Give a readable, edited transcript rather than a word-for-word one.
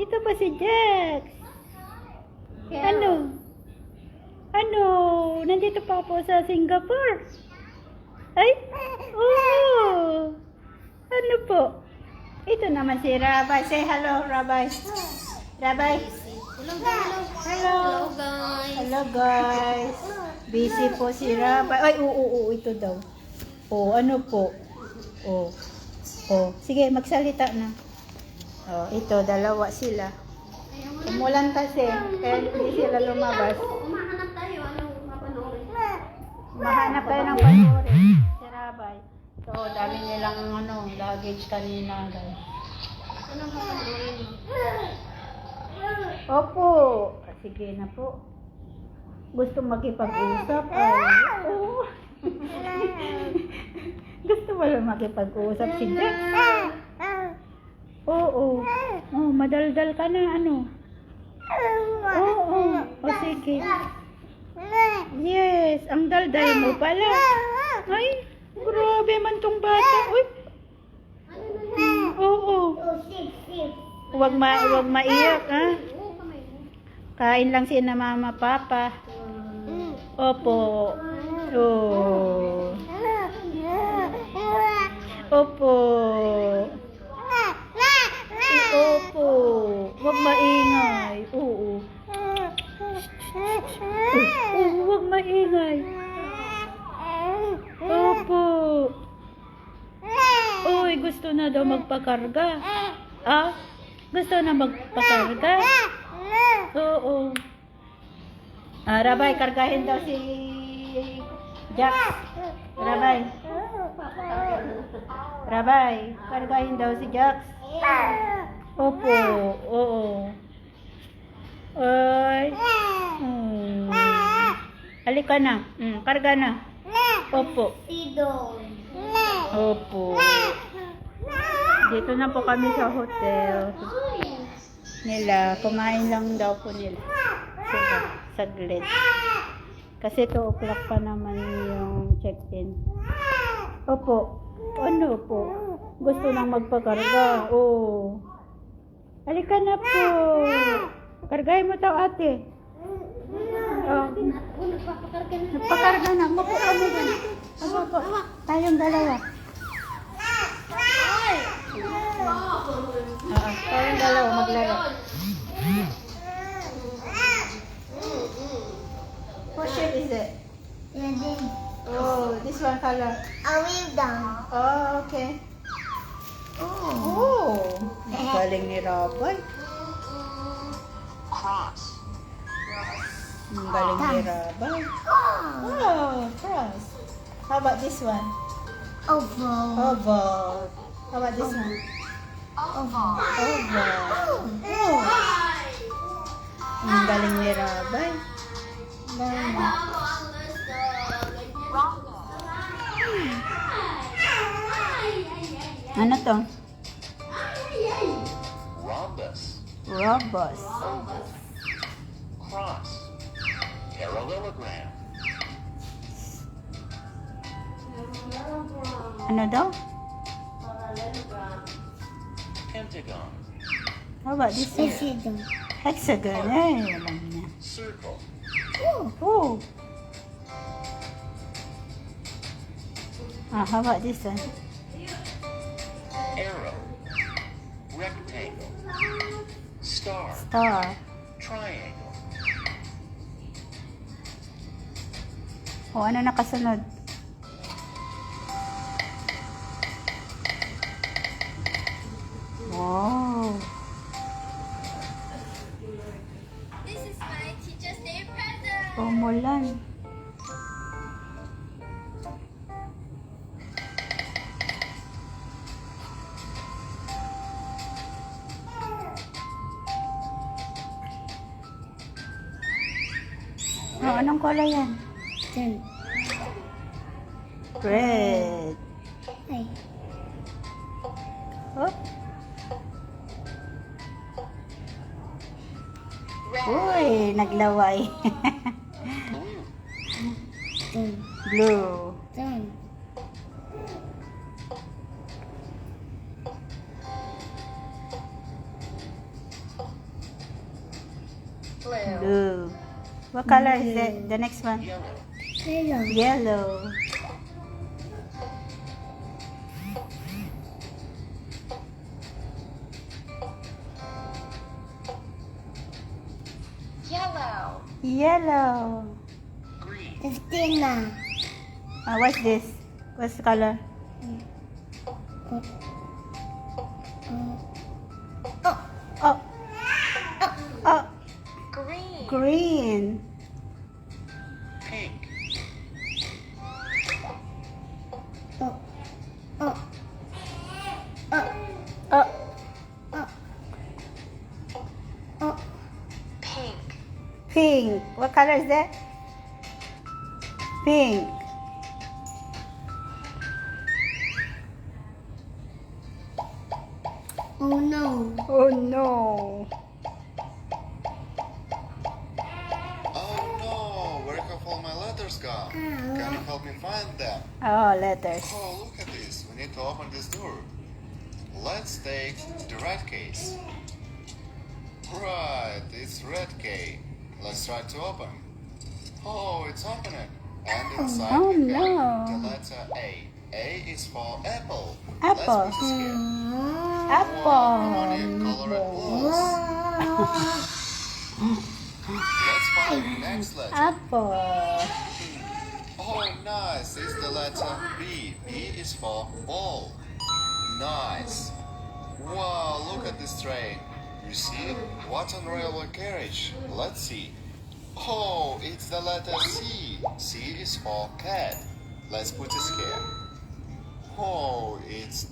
Ito pa si Jax. Ano? Ano? Nandito pa po sa Singapore. Ay? Oh! Ano po? Ito naman si Rabay. Say hello, Rabay. Rabay. Hello. Guys. Hello, guys. Busy po si Rabay. Ay, oo, ito daw. Oh, ano po? Oh. Oh, sige, magsalita na. Oh, ito, dalawa sila. Umulan kasi, kaya hindi sila lumabas. Umahanap tayo. Ano mapanoorin? Mahanap tayo ng panoorin. Si Rabay. So, dami nilang luggage kanina, guys. Ano mapanoorin mo? Opo. Sige na po. Gusto makipag-usap ay. Oh. Gusto mo lang makipag-usap si Jack? Oo. Oh, madaldal ka na, ano? Oo. O sige. Yes, ang daldal mo pala. Ay, grabe man tong bata. Uy. Oo. Huwag maiyak, ha? Kain lang si na mama, papa. Opo. Oh. Opo. Opo. Huwag maingay. Oo. Huwag maingay. Opo. Uy, gusto na daw magpakarga. Ah? Gusto na magpakarga? Oo. Rabay, kargahin daw si Jack. Rabay. Rabay, kargahin daw si Jax. Opo, oo. Ay. Halika na. Karga na. Opo. Opo. Dito na po kami sa hotel nila. Kumain lang daw po nila. Sila, saglit. Kasi 2 o'clock pa naman yung check-in. Opo. Ano po? Gusto nang magpakarga. Oh. Halika na po. Kargahin mo tao, ate. Oh. Nagpakarga na. Mapo kami dyan. Mapo. Tayong dalawa. Tayong dalawa maglaro. What shape is it? Oh, this one color. Oh, okay. Oh, galing ni Rabay. Ang galing ni Rabay. Oh, cross. How about this one? Oval. How about this one? Oval. Oh. Ang galing ni Rabay. Galing. Ano to? Rhombus. Cross. Parallelogram. Ano daw? Pentagon. How about this one? Hexagon. Ay, alam na. Circle. Oh. How about this one? Arrow. Rectangle. Star. Star. Triangle. O, ano nakasunod? Wow. This is my Teacher's Day present. Umulan. Oh, anong kulay yan? Red. Oh. Uy, naglaway. Blue. Blue. Blue. What color is the next one? Yellow. Yellow. Yellow. Yellow. Green. What's this? What's the color? Oh. Oh. Green. Green. Pink. Oh. Pink. Pink. What color is that? Pink. Oh no. Oh no. Oh no, where have all my letters gone? Can you help me find them? Oh, letters. Oh, look at this. We need to open this door. Let's take the red case. Right, it's red key. Let's try to open. Oh, it's opening. And inside Oh, we have no. the letter A. A is for apple. Apple. Let's put this here. Apple. Wow, how many colored balls. Let's find the next letter. Apple. Oh, nice. It's the letter B. B is for ball. Nice. Wow, look at this train. You see? What a railway carriage. Let's see. Oh, it's the letter C. C is for cat. Let's put this here. Oh, it's